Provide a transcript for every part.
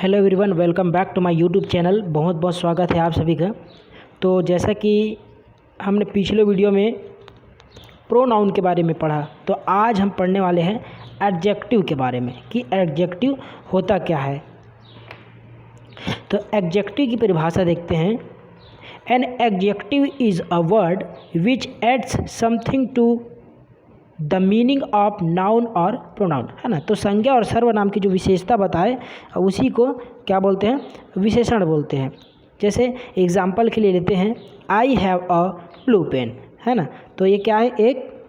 Hello everyone, welcome back to my YouTube channel. बहुत बहुत स्वागत है आप सभी का। तो जैसा कि हमने पिछले वीडियो में प्रोनाउन के बारे में पढ़ा, तो आज हम पढ़ने वाले हैं एडजेक्टिव के बारे में कि एडजेक्टिव होता क्या है। तो एडजेक्टिव की परिभाषा देखते हैं। An adjective is a word which adds something to the meaning of noun और प्रोनाउन, है ना। तो संज्ञा और सर्वनाम की जो विशेषता बताए उसी को क्या बोलते हैं, विशेषण बोलते हैं। जैसे एग्जाम्पल के लिए लेते हैं, I have a blue pen, है ना। तो ये क्या है, एक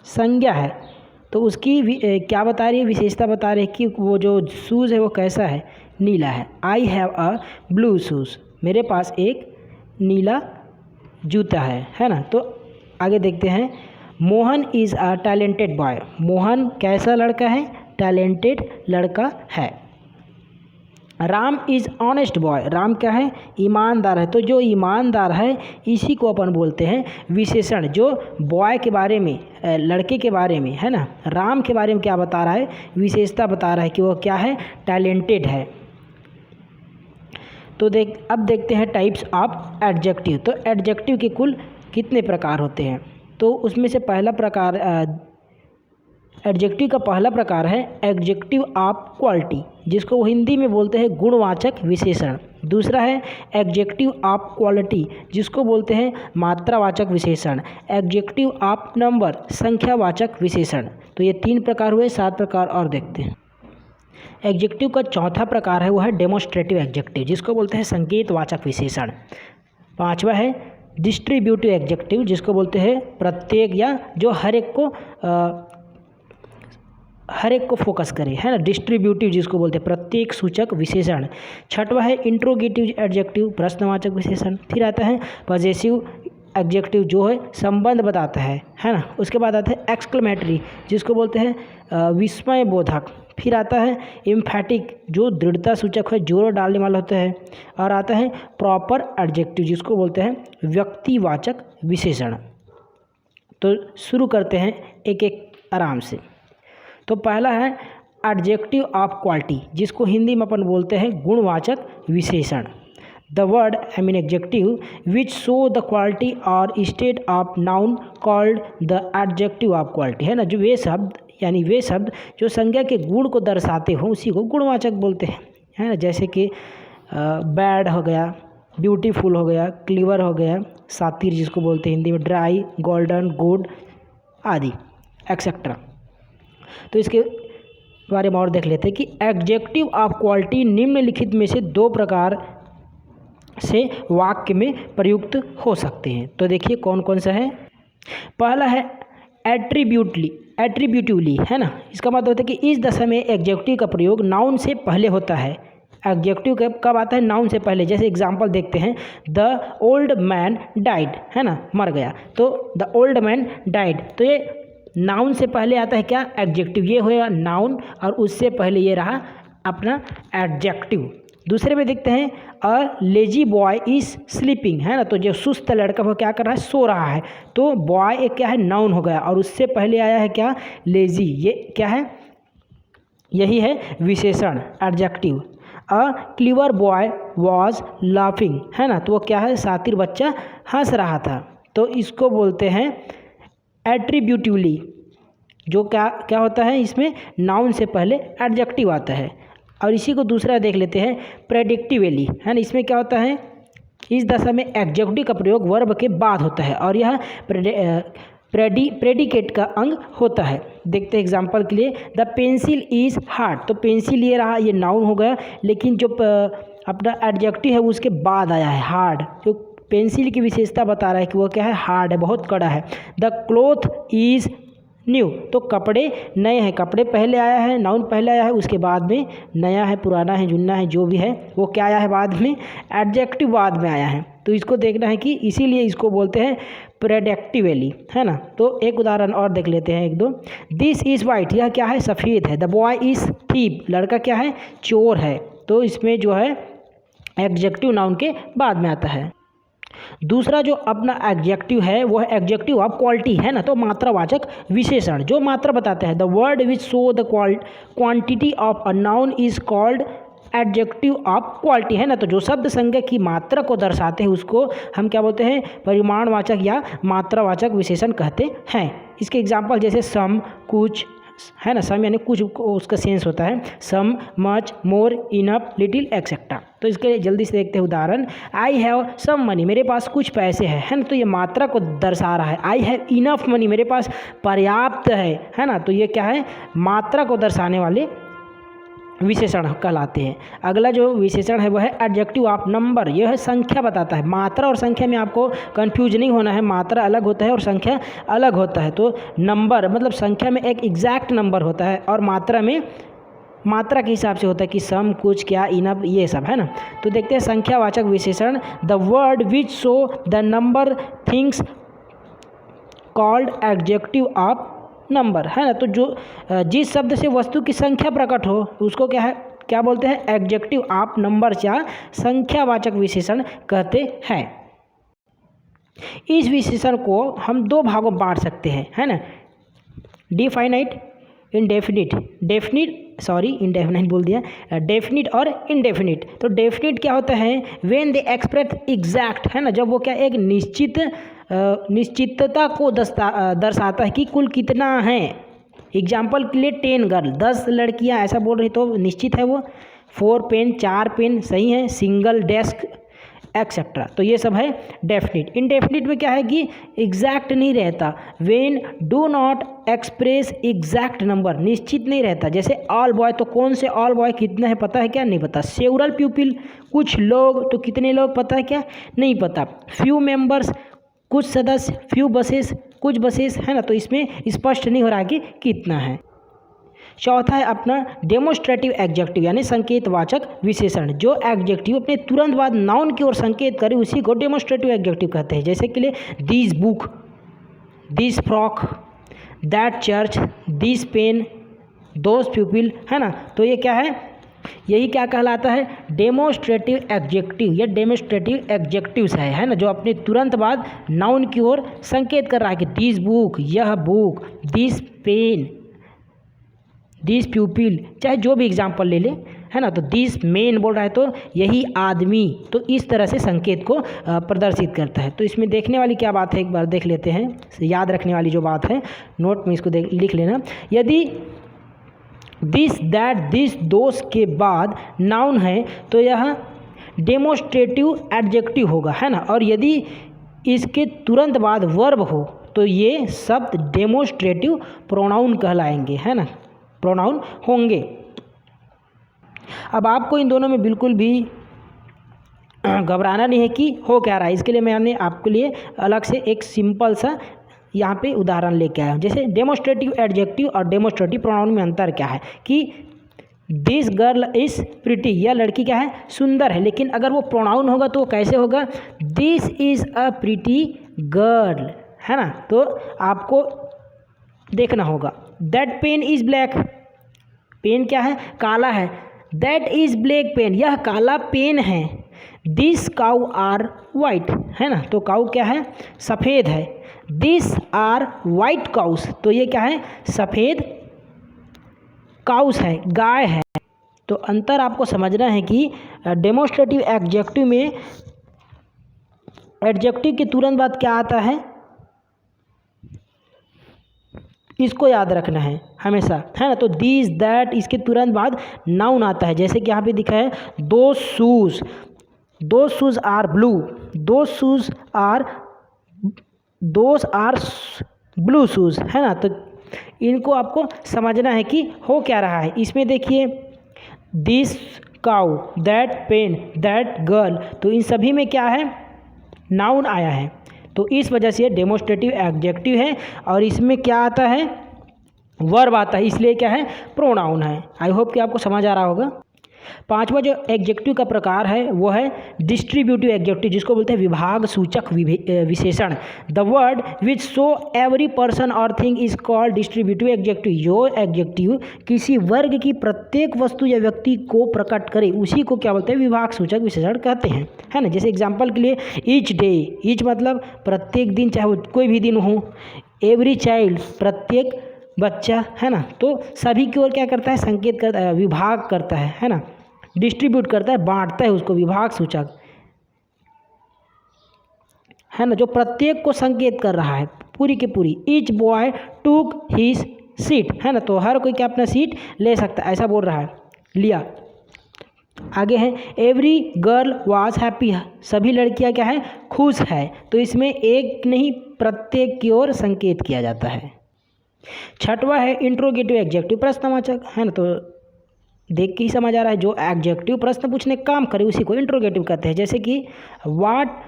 संज्ञा है। तो उसकी क्या बता रही है, विशेषता बता रही है कि वो जो शूज़ है वो कैसा है, नीला है। आई हैव अ ब्लू शूज़, मेरे पास एक नीला जूता है ना। तो आगे देखते हैं, Mohan is a talented boy. Mohan कैसा लड़का है, टैलेंटेड लड़का है। Ram is honest boy. Ram क्या है, ईमानदार है। तो जो ईमानदार है इसी को अपन बोलते हैं विशेषण, जो बॉय के बारे में, लड़के के बारे में, है ना। राम के बारे में क्या बता रहा है, विशेषता बता रहा है कि वो क्या है, टैलेंटेड है। तो अब देखते हैं टाइप्स ऑफ एडजेक्टिव। तो एडजेक्टिव के कुल कितने प्रकार होते हैं। तो उसमें से पहला प्रकार, एडजेक्टिव का पहला प्रकार है एडजेक्टिव ऑफ क्वालिटी, जिसको वो हिंदी में बोलते हैं गुणवाचक विशेषण। दूसरा है एडजेक्टिव ऑफ क्वालिटी, जिसको बोलते हैं मात्रावाचक विशेषण। एडजेक्टिव ऑफ नंबर, संख्यावाचक विशेषण। तो ये 3 प्रकार हुए, 7 प्रकार और देखते हैं। एडजेक्टिव का चौथा प्रकार है वो है डेमोस्ट्रेटिव एडजेक्टिव, जिसको बोलते हैं संकेतवाचक विशेषण। पांचवा है डिस्ट्रीब्यूटिव एडजेक्टिव, जिसको बोलते हैं प्रत्येक या जो हर एक को फोकस करे, है ना। डिस्ट्रीब्यूटिव जिसको बोलते हैं प्रत्येक सूचक विशेषण। छठवा है इंट्रोगेटिव एडजेक्टिव, प्रश्नवाचक विशेषण। फिर आता है पॉजेसिव एडजेक्टिव, जो है संबंध बताता है ना। उसके बाद आता है एक्सक्लेमेटरी, जिसको बोलते हैं विस्मय बोधक। फिर आता है एम्फैटिक, जो दृढ़ता सूचक है, जोर डालने वाला होता है। और आता है प्रॉपर एडजेक्टिव, जिसको बोलते हैं व्यक्तिवाचक विशेषण। तो शुरू करते हैं एक एक आराम से। तो पहला है एडजेक्टिव ऑफ क्वालिटी, जिसको हिंदी में अपन बोलते हैं गुणवाचक विशेषण। The word adjective which show the quality और state of noun called the adjective of quality, है ना। जो वे शब्द जो संज्ञा के गुण को दर्शाते हो उसी को गुणवाचक बोलते हैं, है ना। जैसे कि बैड हो गया, ब्यूटीफुल हो गया, क्लीवर हो गया, सातिर जिसको बोलते हैं हिंदी में, ड्राई, गोल्डन, गुड आदि एक्सेट्रा। तो इसके बारे में और देख लेते हैं कि एडजेक्टिव ऑफ क्वालिटी निम्नलिखित में से 2 प्रकार से वाक्य में प्रयुक्त हो सकते हैं। तो देखिए कौन कौन सा है। पहला है एट्रीब्यूटिवली, है ना। इसका मतलब होता है कि इस दशा में एडजेक्टिव का प्रयोग नाउन से पहले होता है। एडजेक्टिव कब आता है, नाउन से पहले। जैसे एग्जांपल देखते हैं, द ओल्ड मैन डाइड, है ना, मर गया। तो द ओल्ड मैन डाइड, तो ये नाउन से पहले आता है क्या, एडजेक्टिव। ये होगा नाउन और उससे पहले ये रहा अपना एडजेक्टिव। दूसरे में देखते हैं a lazy boy is sleeping, है ना। तो जो सुस्त लड़का वो क्या कर रहा है, सो रहा है। तो बॉय एक क्या है, नाउन हो गया और उससे पहले आया है क्या, लेजी। ये क्या है, यही है विशेषण adjective. A clever boy was laughing, है ना। तो वो क्या है, शातिर बच्चा हंस रहा था। तो इसको बोलते हैं एट्रीब्यूटिवली, जो क्या होता है, इसमें नाउन से पहले एडजेक्टिव आता है। और इसी को दूसरा देख लेते हैं प्रेडिक्टिवली, है ना। इसमें क्या होता है, इस दशा में एडजेक्टिव का प्रयोग वर्ब के बाद होता है और यह प्रेडिकेट का अंग होता है। देखते हैं एग्जांपल के लिए, द पेंसिल इज़ हार्ड। तो पेंसिल ये रहा, ये नाउन हो गया, लेकिन जो अपना एडजेक्टिव है उसके बाद आया है हार्ड, जो पेंसिल की विशेषता बता रहा है कि वो क्या है, हार्ड है, बहुत कड़ा है। द क्लॉथ इज़ न्यू, तो कपड़े नए हैं। कपड़े पहले आया है, नाउन पहले आया है, उसके बाद में नया है, पुराना है, जुन्ना है, जो भी है वो क्या आया है बाद में, एडजेक्टिव बाद में आया है। तो इसको देखना है कि इसीलिए इसको बोलते हैं प्रेडिक्टिवली, है ना। तो एक उदाहरण और देख लेते हैं, 1-2। दिस इज़ वाइट, यह क्या है, सफ़ेद है। द बॉय इज़ थीप, लड़का क्या है, चोर है। तो इसमें जो है एडजेक्टिव नाउन के बाद में आता है। दूसरा जो अपना एडजेक्टिव है वो है एडजेक्टिव ऑफ क्वालिटी, है ना, तो मात्रावाचक विशेषण जो मात्रा बताते हैं। The word which show the quantity of a noun is called adjective of quality, है ना, तो जो शब्द संज्ञा की मात्रा को दर्शाते हैं उसको हम क्या बोलते हैं, परिमाणवाचक या मात्रावाचक विशेषण कहते हैं। इसके एग्जाम्पल जैसे सम, कुछ, है ना, सम यानी कुछ उसका सेंस होता है, सम, मच, मोर, इनफ, लिटिल, एक्सेट्रा। तो इसके लिए जल्दी से देखते हैं उदाहरण। आई हैव सम मनी, मेरे पास कुछ पैसे हैं, है ना, तो ये मात्रा को दर्शा रहा है। आई हैव इनफ मनी, मेरे पास पर्याप्त है ना, तो ये क्या है, मात्रा को दर्शाने वाले विशेषण कहलाते हैं। अगला जो विशेषण है वह है एडजेक्टिव ऑफ नंबर, यह है संख्या बताता है। मात्रा और संख्या में आपको कंफ्यूज नहीं होना है, मात्रा अलग होता है और संख्या अलग होता है। तो नंबर मतलब संख्या में एक एग्जैक्ट नंबर होता है और मात्रा में मात्रा के हिसाब से होता है कि सम, कुछ, क्या, इनफ, ये सब, है ना। तो देखते हैं संख्यावाचक विशेषण। The word which show the number things called adjective of number, है ना, तो जो जिस शब्द से वस्तु की संख्या प्रकट हो उसको क्या है, क्या बोलते हैं, एडजेक्टिव ऑफ नंबर या संख्यावाचक विशेषण कहते हैं। इस विशेषण को हम दो भागों में बांट सकते हैं, है ना, डिफाइनाइट, इंडेफिनिट, इंडेफिनाइट बोल दिया, डेफिनिट और इनडेफिनिट। तो डेफिनिट क्या होता है, व्हेन दे एक्सप्रेस एग्जैक्ट, है ना, जब वो क्या एक निश्चितता को दर्शाता है कि कुल कितना है। एग्जाम्पल के लिए 10 गर्ल, 10 लड़कियां ऐसा बोल रही तो निश्चित है वो। 4 पेन, 4 पेन सही है, सिंगल डेस्क एक्सेट्रा, तो ये सब है डेफिनिट। इनडेफिनिट में क्या है कि एग्जैक्ट नहीं रहता, when do not express exact number, निश्चित नहीं रहता। जैसे ऑल बॉय, तो कौन से ऑल बॉय कितना है पता है क्या, नहीं पता। सेवरल पीपल, कुछ लोग, तो कितने लोग पता है क्या, नहीं पता। फ्यू मेंबर्स, कुछ सदस्य। फ्यू बसेस, कुछ बसेस, है ना, तो इसमें स्पष्ट नहीं हो रहा है कि कितना है। चौथा है अपना डेमोस्ट्रेटिव एडजेक्टिव यानी संकेतवाचक विशेषण। जो एडजेक्टिव अपने तुरंत बाद नाउन की ओर संकेत करे उसी को डेमोस्ट्रेटिव एडजेक्टिव कहते हैं। जैसे कि लिए this book, this frock, that church, this pen, those people, है ना, तो ये क्या है, यही क्या कहलाता है, डेमोस्ट्रेटिव एडजेक्टिव या डेमोस्ट्रेटिव एडजेक्टिव्स है ना, जो अपने तुरंत बाद नाउन की ओर संकेत कर रहा है कि दिस बुक, यह book, this pen, this pupil, चाहे जो भी एग्जाम्पल ले ले, है ना, तो दिस मेन बोल रहा है तो यही आदमी, तो इस तरह से संकेत को प्रदर्शित करता है। तो इसमें देखने वाली क्या बात है, एक बार देख लेते हैं, याद रखने वाली जो बात है, नोट में इसको लिख लेना। यदि दिस, दैट, दिस, दोस के बाद नाउन है तो यह डेमोस्ट्रेटिव एडजेक्टिव होगा, है ना, और यदि इसके तुरंत बाद वर्ब हो तो ये शब्द डेमोस्ट्रेटिव प्रोनाउन कहलाएंगे, है ना, प्रोनाउन होंगे। अब आपको इन दोनों में बिल्कुल भी घबराना नहीं है कि हो क्या रहा है। इसके लिए मैंने आपके लिए अलग से एक सिंपल सा यहाँ पे उदाहरण लेके आया हूँ। जैसे डेमोस्ट्रेटिव एडजेक्टिव और डेमोस्ट्रेटिव प्रोनाउन में अंतर क्या है कि दिस गर्ल इज़ प्रिटी, यह लड़की क्या है, सुंदर है, लेकिन अगर वो प्रोनाउन होगा तो कैसे होगा, this is a pretty girl, है ना, तो आपको देखना होगा। That pen is black, pen क्या है, काला है। दैट इज़ ब्लैक पेन, यह काला पेन है। दिस काउ आर वाइट, है ना, तो काउ क्या है, सफ़ेद है। दिस आर वाइट काउस, तो ये क्या है, सफ़ेद काउस है, गाय है। तो अंतर आपको समझना है कि डेमोस्ट्रेटिव एडजेक्टिव में एडजेक्टिव के तुरंत बाद क्या आता है, इसको याद रखना है हमेशा, है ना। तो दिस, दैट, इसके तुरंत बाद नाउन आता है। जैसे कि यहाँ पे दिखा है those shoes, those shoes are blue, those shoes are, those are blue shoes, है ना। तो इनको आपको समझना है कि हो क्या रहा है। इसमें देखिए this cow, that pain, that girl, तो इन सभी में क्या है, नाउन आया है, तो इस वजह से डेमोस्ट्रेटिव एडजेक्टिव है। और इसमें क्या आता है, वर्ब आता है, इसलिए क्या है, प्रोनाउन है। आई होप कि आपको समझ आ रहा होगा। पांचवा जो एडजेक्टिव का प्रकार है वो है डिस्ट्रीब्यूटिव एडजेक्टिव, जिसको बोलते हैं विभाग सूचक विशेषण। The word which show every person और thing is called distributive adjective. जो एडजेक्टिव किसी वर्ग की प्रत्येक वस्तु या व्यक्ति को प्रकट करे उसी को क्या बोलते हैं, विभाग सूचक विशेषण कहते हैं, है ना। जैसे एग्जाम्पल के लिए ईच डे, ईच मतलब प्रत्येक दिन, चाहे वो कोई भी दिन हो। एवरी चाइल्ड प्रत्येक बच्चा, है ना। तो सभी की ओर क्या करता है, संकेत करता है, विभाग करता है ना। डिस्ट्रीब्यूट करता है, बांटता है उसको, विभाग सूचक, है ना, जो प्रत्येक को संकेत कर रहा है पूरी की पूरी। ईच बॉय टूक हिज सीट, है ना, तो हर कोई क्या अपना सीट ले सकता है, ऐसा बोल रहा है, लिया। आगे है एवरी गर्ल वाज हैप्पी, सभी लड़कियां क्या है, खुश है। तो इसमें एक नहीं प्रत्येक की ओर संकेत किया जाता है। छठवा है इंट्रोगेटिव एडजेक्टिव, प्रश्नवाचक, है ना। तो देख के ही समझ आ रहा है, जो एडजेक्टिव प्रश्न पूछने का काम करे उसी को इंट्रोगेटिव कहते हैं। जैसे कि what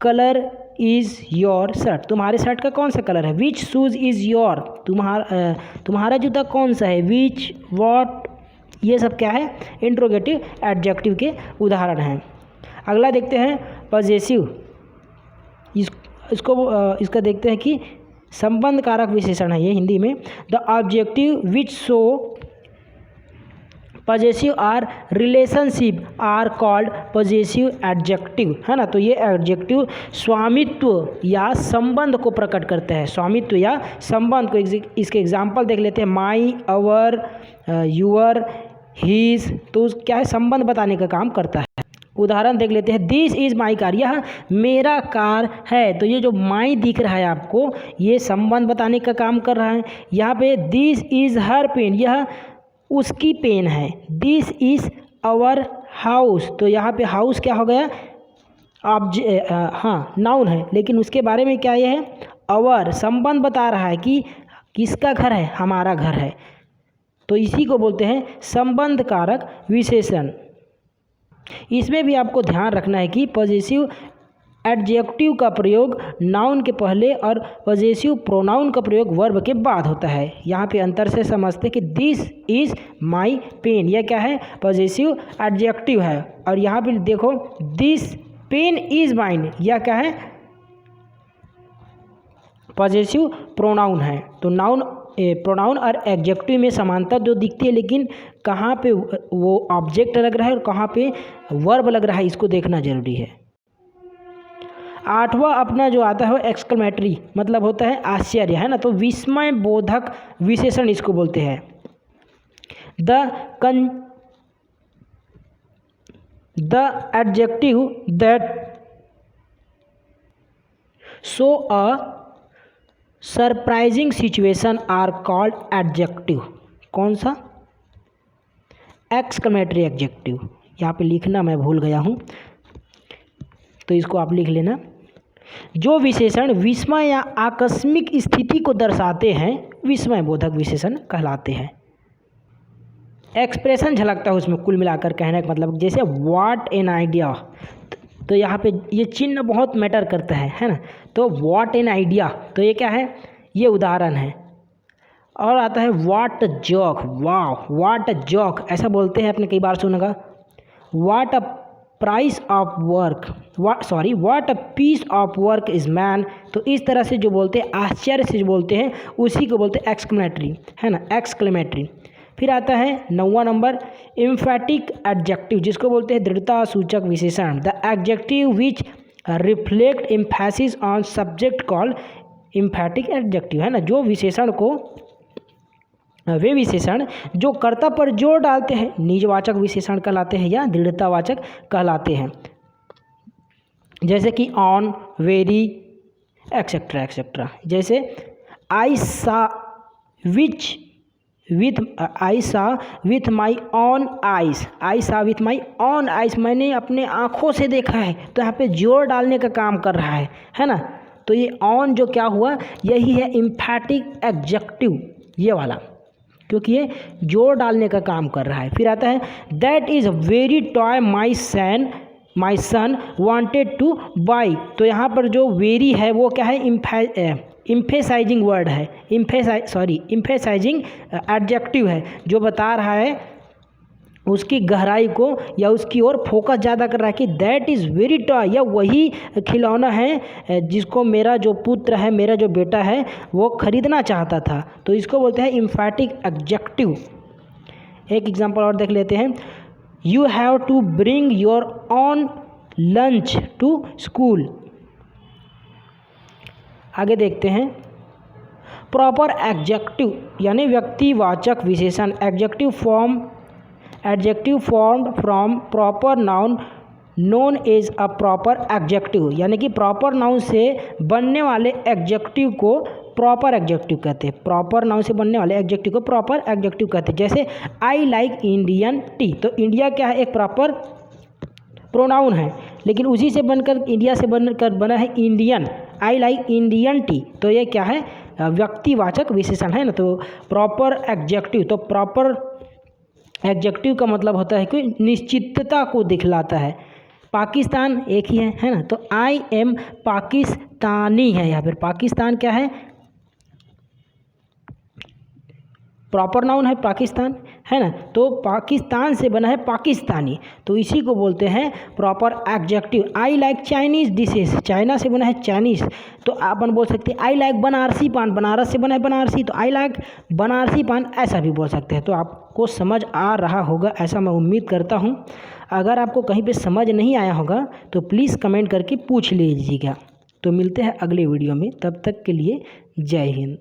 colour is your shirt, तुम्हारे शर्ट का कौन सा कलर है। विच शूज़ इज़ योर, तुम्हारा जूता कौन सा है। विच, व्हाट, ये सब क्या है, इंट्रोगेटिव एडजेक्टिव के उदाहरण हैं। अगला देखते हैं पॉजेसिव, इसका देखते हैं कि संबंध कारक विशेषण है ये हिंदी में। The objective which show possessive or relationship are called possessive adjective, है ना। तो ये एडजेक्टिव स्वामित्व या संबंध को प्रकट करते हैं, स्वामित्व या संबंध को। इसके एग्जाम्पल देख लेते हैं, माई, अवर, यूअर, हीज, तो क्या है, संबंध बताने का काम करता है। उदाहरण देख लेते हैं, दिस इज़ माई कार, यह मेरा कार है। तो ये जो माई दिख रहा है आपको, ये संबंध बताने का काम कर रहा है। यहाँ पे दिस इज़ हर पेन, यह उसकी पेन है। दिस इज़ आवर हाउस, तो यहाँ पे हाउस क्या हो गया, हाँ नाउन है, लेकिन उसके बारे में क्या ये है, आवर, संबंध बता रहा है कि किसका घर है, हमारा घर है। तो इसी को बोलते हैं संबंध कारक विशेषण। इसमें भी आपको ध्यान रखना है कि पॉजेसिव एडजेक्टिव का प्रयोग नाउन के पहले और पॉजेसिव प्रोनाउन का प्रयोग वर्ब के बाद होता है। यहाँ पे अंतर से समझते कि दिस इज़ माई पेन, यह क्या है, पॉजेसिव एडजेक्टिव है। और यहाँ पे देखो, दिस पेन इज़ माइन, यह क्या है, पॉजेसिव प्रोनाउन है। तो नाउन, प्रोनाउन और एडजेक्टिव में समानता जो दिखती है, लेकिन कहाँ पे वो ऑब्जेक्ट लग रहा है और कहाँ पे वर्ब लग रहा है, इसको देखना जरूरी है। आठवां अपना जो आता है वो एक्सक्लेमेटरी, मतलब होता है आश्चर्य, है ना। तो विस्मय बोधक विशेषण इसको बोलते हैं। The adjective that show a surprising situation are called adjective. कौन सा, एक्सक्लेमेटरी एडजेक्टिव। यहाँ पे लिखना मैं भूल गया हूँ, तो इसको आप लिख लेना। जो विशेषण विस्मय या आकस्मिक स्थिति को दर्शाते हैं विस्मय बोधक विशेषण कहलाते हैं। एक्सप्रेशन झलकता है उसमें, कुल मिलाकर कहने का मतलब, जैसे व्हाट एन आइडिया, तो यहाँ पे ये चिन्ह बहुत मैटर करता है ना। तो व्हाट एन आइडिया, तो ये क्या है, ये उदाहरण है। और आता है व्हाट अ जोक, वाह व्हाट अ जोक, ऐसा बोलते हैं, आपने कई बार सुना। What a price of work, what a piece of work is man. तो इस तरह से जो बोलते हैं, आश्चर्य से जो बोलते हैं, उसी को बोलते हैं एक्सक्लेमेटरी, है ना, एक्सक्लेमेटरी। फिर आता है 9वां नंबर एम्फैटिक एडजेक्टिव, जिसको बोलते हैं दृढ़ता सूचक विशेषण। The adjective which reflect emphasis on subject called एम्फैटिक adjective, है ना। जो विशेषण को, वे विशेषण जो कर्ता पर जोर डालते हैं निजवाचक विशेषण कहलाते हैं या दृढ़तावाचक कहलाते हैं। जैसे कि ऑन, वेरी, एक्सेट्रा एक्सेट्रा। जैसे आई सा विथ माई ऑन आइज, आई सा विथ माई ऑन आइज, मैंने अपने आँखों से देखा है। तो यहाँ पे जोर डालने का काम कर रहा है ना। तो ये ऑन जो क्या हुआ, यही है एम्फैटिक एडजेक्टिव, ये वाला, क्योंकि ये जोर डालने का काम कर रहा है। फिर आता है that is very toy my son wanted to buy. तो यहाँ पर जो वेरी है वो क्या है, इम्फेसाइजिंग वर्ड है, इम्फेसाइजिंग एडजेक्टिव है, जो बता रहा है उसकी गहराई को या उसकी ओर फोकस ज़्यादा कर रहा है कि दैट इज़ वेरी टॉय, या वही खिलौना है जिसको मेरा जो पुत्र है, मेरा जो बेटा है वो खरीदना चाहता था। तो इसको बोलते हैं एम्फैटिक एडजेक्टिव। एक एग्जांपल और देख लेते हैं, you have to bring your own lunch to school. आगे देखते हैं, प्रॉपर एडजेक्टिव यानी व्यक्तिवाचक विशेषण। Adjective formed from proper noun known as a proper adjective, यानी कि प्रॉपर नाउन से बनने वाले एडजेक्टिव को प्रॉपर एडजेक्टिव कहते हैं। प्रॉपर नाउन से बनने वाले एडजेक्टिव को प्रॉपर एडजेक्टिव कहते हैं। जैसे आई लाइक इंडियन टी, तो इंडिया क्या है, एक प्रॉपर प्रोनाउन है, लेकिन उसी से बनकर इंडिया से बनकर बना है Indian. I like Indian T, तो ये क्या है, व्यक्तिवाचक विशेषण है ना। तो प्रॉपर एडजेक्टिव, तो प्रॉपर एडजेक्टिव का मतलब होता है कि निश्चितता को दिखलाता है। पाकिस्तान एक ही है ना, तो आई एम पाकिस्तानी है, यहाँ पर पाकिस्तान क्या है, प्रॉपर नाउन है पाकिस्तान, है ना। तो पाकिस्तान से बना है पाकिस्तानी, तो इसी को बोलते हैं proper adjective. I like Chinese dishes, China से बना है चाइनीज़, तो अपन बोल सकते हैं आई लाइक बनारसी पान, बनारस से बना है बनारसी, तो आई लाइक बनारसी पान, ऐसा भी बोल सकते हैं। तो आपको समझ आ रहा होगा ऐसा मैं उम्मीद करता हूँ। अगर आपको कहीं पे समझ नहीं आया होगा तो प्लीज़ कमेंट करके पूछ लीजिएगा। तो मिलते हैं अगले वीडियो में, तब तक के लिए जय हिंद।